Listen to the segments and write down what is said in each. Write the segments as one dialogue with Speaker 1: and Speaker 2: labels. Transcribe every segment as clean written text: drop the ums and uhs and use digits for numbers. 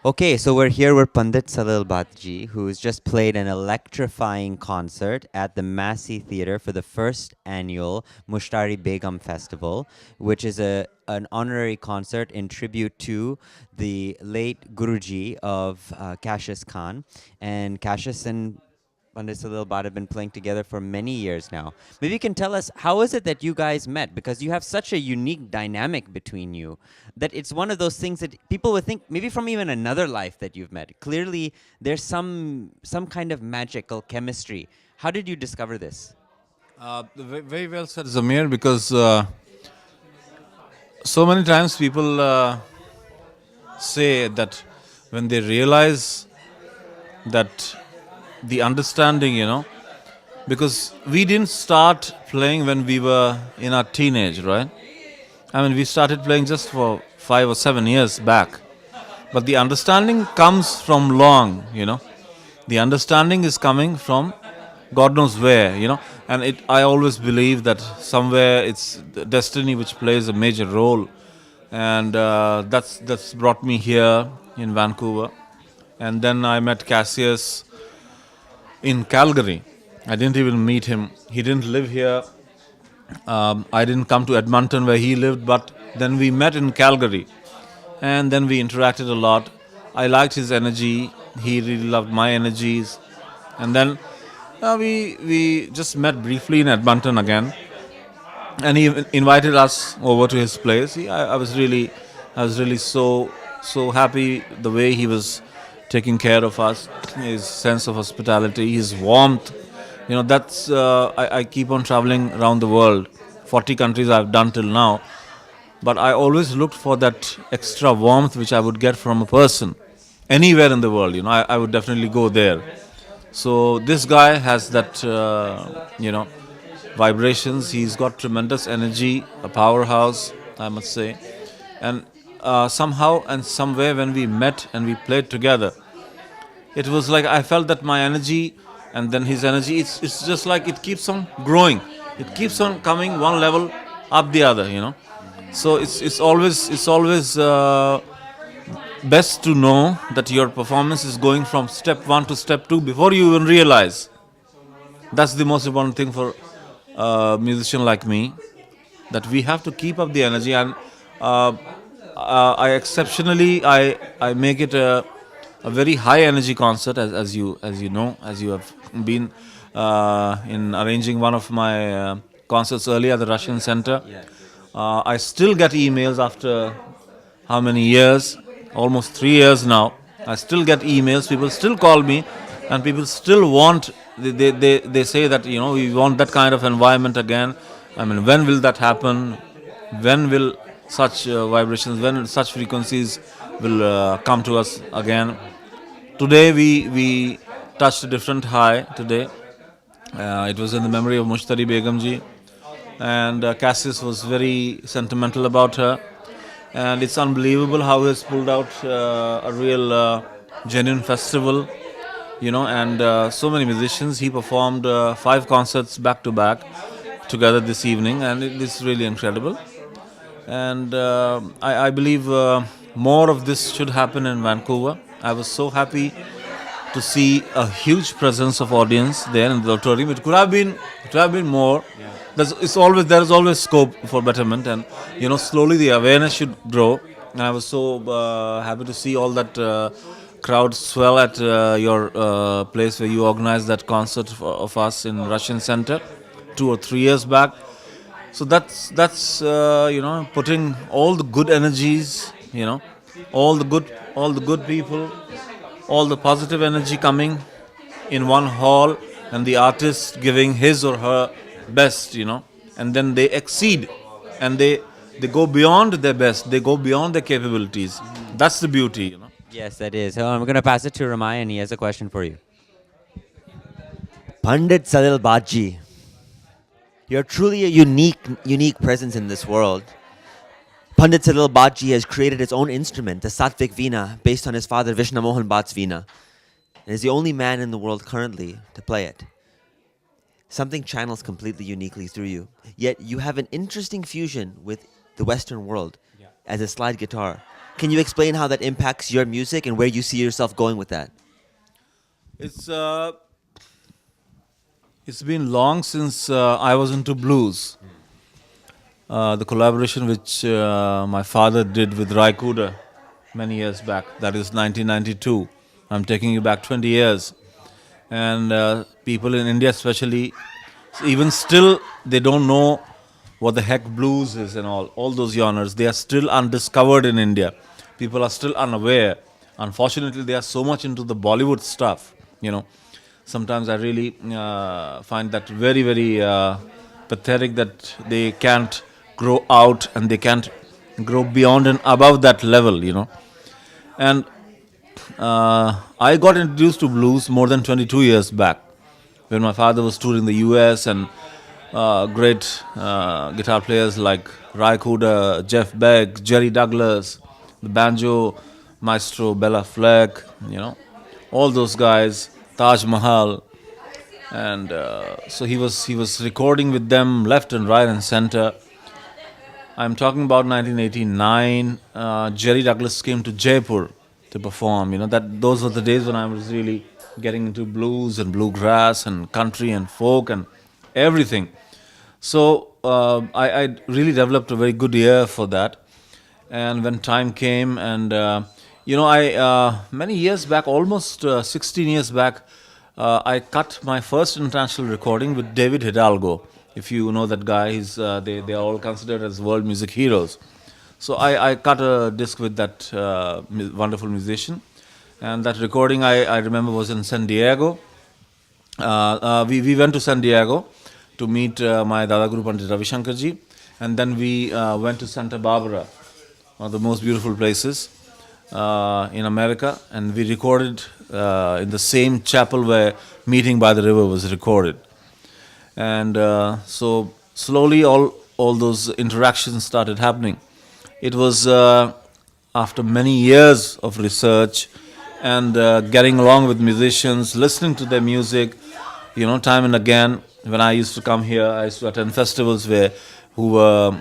Speaker 1: Okay, so we're here with Pandit Salil Bhatt ji, who's just played an electrifying concert at the Massey Theatre for the first annual Mushtari Begum Festival, which is an honorary concert in tribute to the late Guruji of Cassius Khan. And Cassius and Pandit Salil Bhatt have been playing together for many years now. Maybe you can tell us, how is it that you guys met? Because you have such a unique dynamic between you that it's one of those things that people would think maybe from even another life that you've met. Clearly, there's some kind of magical chemistry. How did you discover this?
Speaker 2: Very well said, Zamir, because so many times people say that when they realize that the understanding, because we didn't start playing when we were in our teenage, right? I mean, we started playing just for 5 or 7 years back. But the understanding comes from long. The understanding is coming from God knows where. And I always believe that somewhere it's the destiny which plays a major role. And that's brought me here in Vancouver. And then I met Cassius in Calgary. I didn't even meet him. He didn't live here. I didn't come to Edmonton where he lived, but then we met in Calgary, and then we interacted a lot. I liked his energy. He really loved my energies, and then we just met briefly in Edmonton again, and he invited us over to his place. I was really so happy the way he was taking care of us, his sense of hospitality, his warmth. That's I keep on traveling around the world. 40 countries I've done till now, but I always looked for that extra warmth which I would get from a person anywhere in the world. I would definitely go there. So this guy has that, vibrations. He's got tremendous energy, a powerhouse, I must say. And somehow and somewhere when we met and we played together, it was like I felt that my energy and then his energy, it's just like it keeps on growing. It keeps on coming one level up the other. So it's always best to know that your performance is going from step one to step two before you even realize. That's the most important thing for a musician like me, that we have to keep up the energy. And uh, I exceptionally I make it a very high energy concert, as you have been in arranging one of my concerts earlier at the Russian Center. I still get emails after how many years? Almost 3 years now. I still get emails. People still call me, and people still want. They say that we want that kind of environment again. I mean, when will that happen? When will such vibrations, when such frequencies will come to us again? Today we touched a different high. Today it was in the memory of Mushtari Begum ji, and Cassius was very sentimental about her, and it's unbelievable how he has pulled out a real genuine festival. And so many musicians. He performed 5 concerts back to back together this evening, and it is really incredible. And I believe more of this should happen in Vancouver. I was so happy to see a huge presence of audience there in the auditorium. It could have been more. There is always scope for betterment, and slowly the awareness should grow. And I was so happy to see all that crowd swell at your place where you organized that concert of us in Russian Center 2 or 3 years back. So that's putting all the good energies, all the good people, all the positive energy coming in one hall, and the artist giving his or her best, and then they exceed, and they go beyond their best, they go beyond their capabilities. That's the beauty.
Speaker 1: Yes, that is. So I'm going to pass it to Ramay, and he has a question for you. Pandit Salil Bhatt ji, you're truly a unique presence in this world. Pandit Salil Bhatt ji has created his own instrument, the Satvik Veena, based on his father Vishnu Mohan Bhatt's Veena, and is the only man in the world currently to play it. Something channels completely uniquely through you. Yet you have an interesting fusion with the Western world as a slide guitar.
Speaker 3: Can you explain how that impacts your music and where you see yourself going with that?
Speaker 2: It's it's been long since I was into blues. The collaboration which my father did with Rai Kuda many years back, that is 1992. I'm taking you back 20 years. And people in India especially, even still, they don't know what the heck blues is and all those genres. They are still undiscovered in India. People are still unaware. Unfortunately, they are so much into the Bollywood stuff, you know. Sometimes I really find that very, very pathetic that they can't grow out and they can't grow beyond and above that level, you know. And I got introduced to blues more than 22 years back when my father was touring the US, and great guitar players like Rai Kuda, Jeff Beck, Jerry Douglas, the banjo maestro Bella Fleck, you know, all those guys, Taj Mahal, and so he was recording with them left and right and center. I'm talking about 1989. Jerry Douglas came to Jaipur to perform. You know, that those were the days when I was really getting into blues and bluegrass and country and folk and everything. So I really developed a very good ear for that. And when time came, and I many years back, almost 16 years back, I cut my first international recording with David Hidalgo. If you know that guy, they are all considered as world music heroes. So I cut a disc with that wonderful musician, and that recording I remember was in San Diego. We went to San Diego to meet my Dada Guru Pandit Ravi Shankarji, and then we went to Santa Barbara, one of the most beautiful places in America, and we recorded in the same chapel where Meeting by the River was recorded. And so slowly all those interactions started happening. It was after many years of research and getting along with musicians, listening to their music, you know, time and again. When I used to come here, I used to attend festivals who were,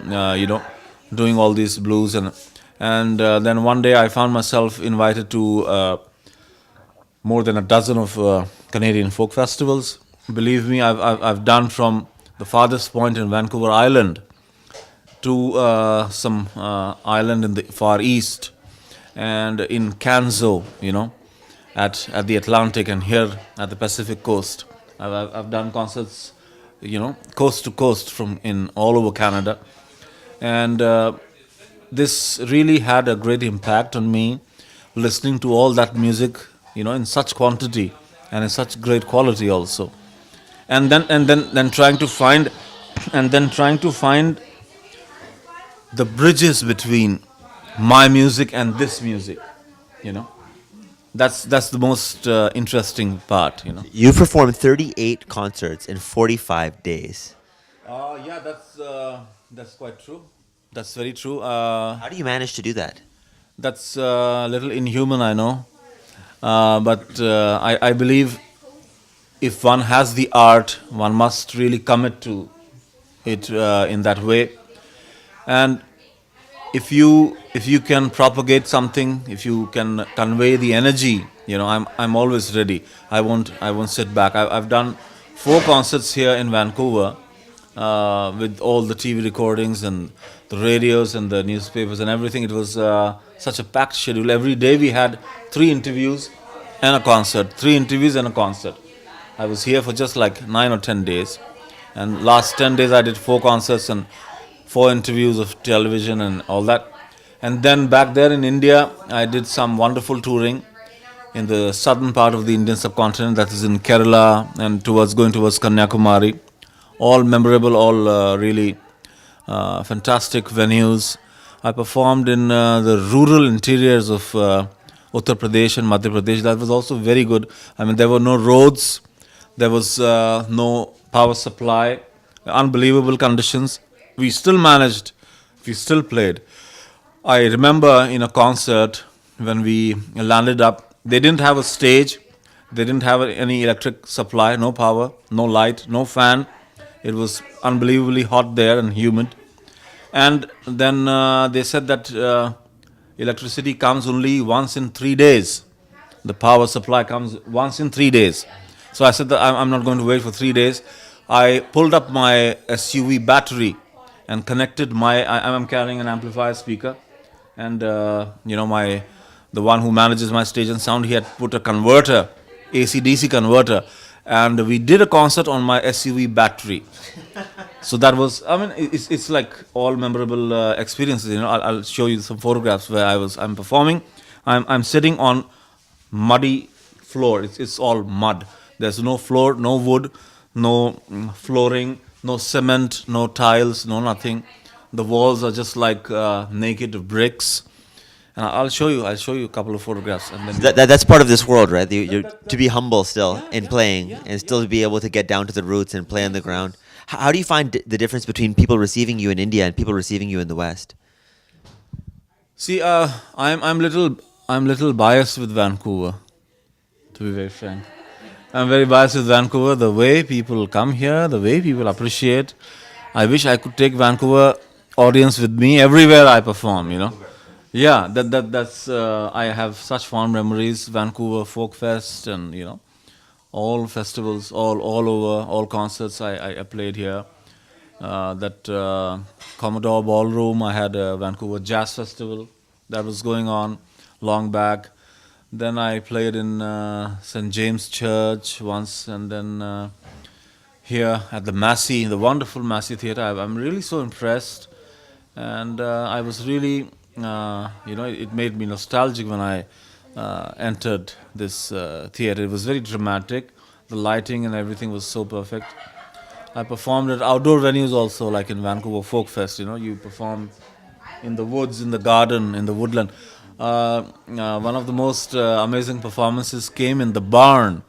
Speaker 2: doing all these blues, and then one day I found myself invited to more than a dozen of Canadian folk festivals. Believe me, I've done from the farthest point in Vancouver Island to some island in the far east, and in Canso, you know, at the Atlantic, and here at the Pacific coast. I've done concerts, you know, coast to coast from in all over Canada, and this really had a great impact on me, listening to all that music, you know, in such quantity and in such great quality also, and then trying to find the bridges between my music and this music, you know. That's the most interesting part, you know.
Speaker 3: You performed 38 concerts in 45 days.
Speaker 2: Yeah, that's quite true. That's very true.
Speaker 3: How do you manage to do that?
Speaker 2: That's a little inhuman, I know. But I believe if one has the art, one must really commit to it in that way. And if you can propagate something, if you can convey the energy, you know, I'm always ready. I won't sit back. I've done 4 concerts here in Vancouver with all the TV recordings and the radios and the newspapers and everything. It was such a packed schedule. Every day we had 3 interviews and a concert. 3 interviews and a concert. I was here for just like 9 or 10 days, and last 10 days I did 4 concerts and 4 interviews of television and all that. And then back there in India, I did some wonderful touring in the southern part of the Indian subcontinent, that is in Kerala and going towards Kanyakumari. All memorable, all really fantastic venues. I performed in the rural interiors of Uttar Pradesh and Madhya Pradesh. That was also very good. I mean, there were no roads, there was no power supply, unbelievable conditions. We still managed, we still played. I remember in a concert when we landed up, they didn't have a stage, they didn't have any electric supply, no power, no light, no fan. It was unbelievably hot there and humid. And then they said that electricity comes only once in 3 days. The power supply comes once in 3 days. So I said that I'm not going to wait for 3 days. I pulled up my SUV battery and connected I'm carrying an amplifier speaker, and the one who manages my stage and sound, he had put a converter, AC/DC converter, and we did a concert on my SUV battery. So that was, I mean, it's like all memorable experiences. I'll show you some photographs where I'm performing. I'm sitting on muddy floor. It's all mud. There's no floor, no wood, no flooring, no cement, no tiles, no nothing. The walls are just like naked bricks. And I'll show you a couple of photographs, and then
Speaker 3: That's part of this world, right? To be humble still in playing and still to be able to get down to the roots and play on the ground. How do you find the difference between people receiving you in India and people receiving you in the West?
Speaker 2: see, I'm little biased with Vancouver, to be very frank. I'm very biased with Vancouver. The way people come here, the way people appreciate. I wish I could take Vancouver audience with me everywhere I perform. Yeah, that's I have such fond memories. Vancouver Folk Fest, and all festivals, all over, all concerts I played here. That Commodore Ballroom, I had a Vancouver Jazz Festival that was going on long back. Then I played in St. James Church once, and then here at the Massey, the wonderful Massey Theatre. I'm really so impressed, and I was really, it made me nostalgic when I entered this theatre. It was very dramatic. The lighting and everything was so perfect. I performed at outdoor venues also, like in Vancouver Folk Fest. You perform in the woods, in the garden, in the woodland. One of the most amazing performances came in the barn.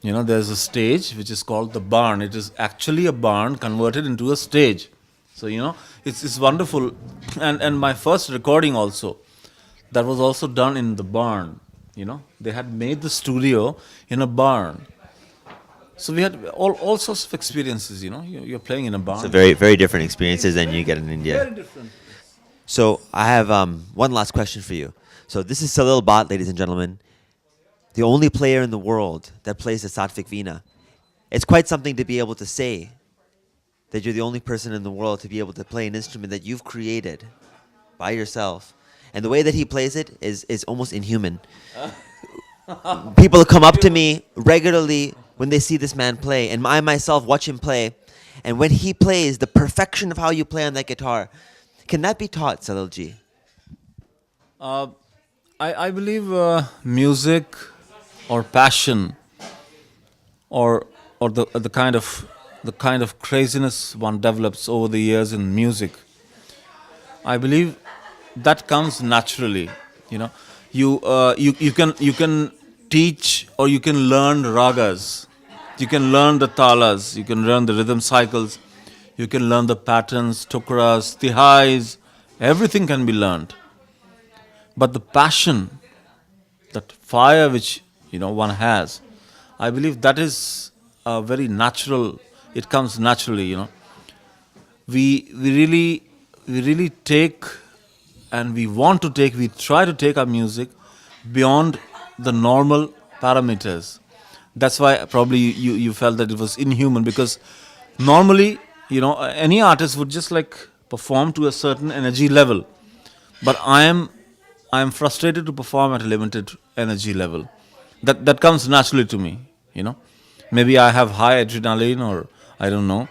Speaker 2: There's a stage which is called the barn. It is actually a barn converted into a stage. So it's wonderful. And my first recording also, that was also done in the barn. They had made the studio in a barn. So we had all sorts of experiences. You're playing in a barn.
Speaker 3: So very, very different experiences than you get in India.
Speaker 2: Very different.
Speaker 3: So I have one last question for you. So this is Salil Bhatt, ladies and gentlemen, the only player in the world that plays the Satvik Veena. It's quite something to be able to say that you're the only person in the world to be able to play an instrument that you've created by yourself. And the way that he plays it is almost inhuman. People come up to me regularly when they see this man play, and I myself watch him play. And when he plays, the perfection of how you play on that guitar, can that be taught, Salilji?
Speaker 2: I believe music or passion or the kind of craziness one develops over the years in music, I believe that comes naturally. You can teach, or you can learn ragas, you can learn the talas, you can learn the rhythm cycles, you can learn the patterns, tukras, tihais, everything can be learned. But the passion, that fire which one has, I believe that is very natural. It comes naturally. We really take, and we try to take our music beyond the normal parameters. That's why probably you felt that it was inhuman, because normally any artist would just like perform to a certain energy level, but I am frustrated to perform at a limited energy level. That comes naturally to me. Maybe I have high adrenaline, or I don't know.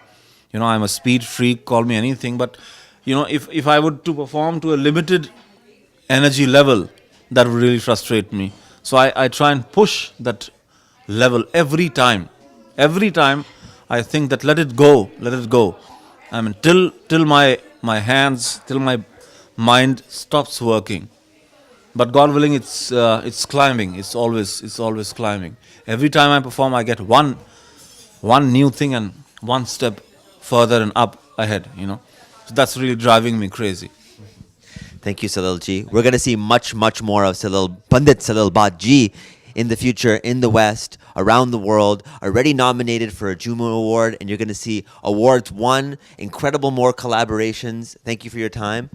Speaker 2: I'm a speed freak, call me anything, but if I were to perform to a limited energy level, that would really frustrate me. So I try and push that level every time. Every time I think that let it go. I mean, till my hands, till my mind stops working. But God willing, it's climbing. It's always climbing. Every time I perform, I get one new thing and one step further and up ahead. So that's really driving me crazy.
Speaker 3: Thank you, Salilji. We're going to see much, much more of Pandit Salil Bhatt ji in the future, in the West, around the world, already nominated for a Jumu Award, and you're going to see awards won, incredible more collaborations. Thank you for your time.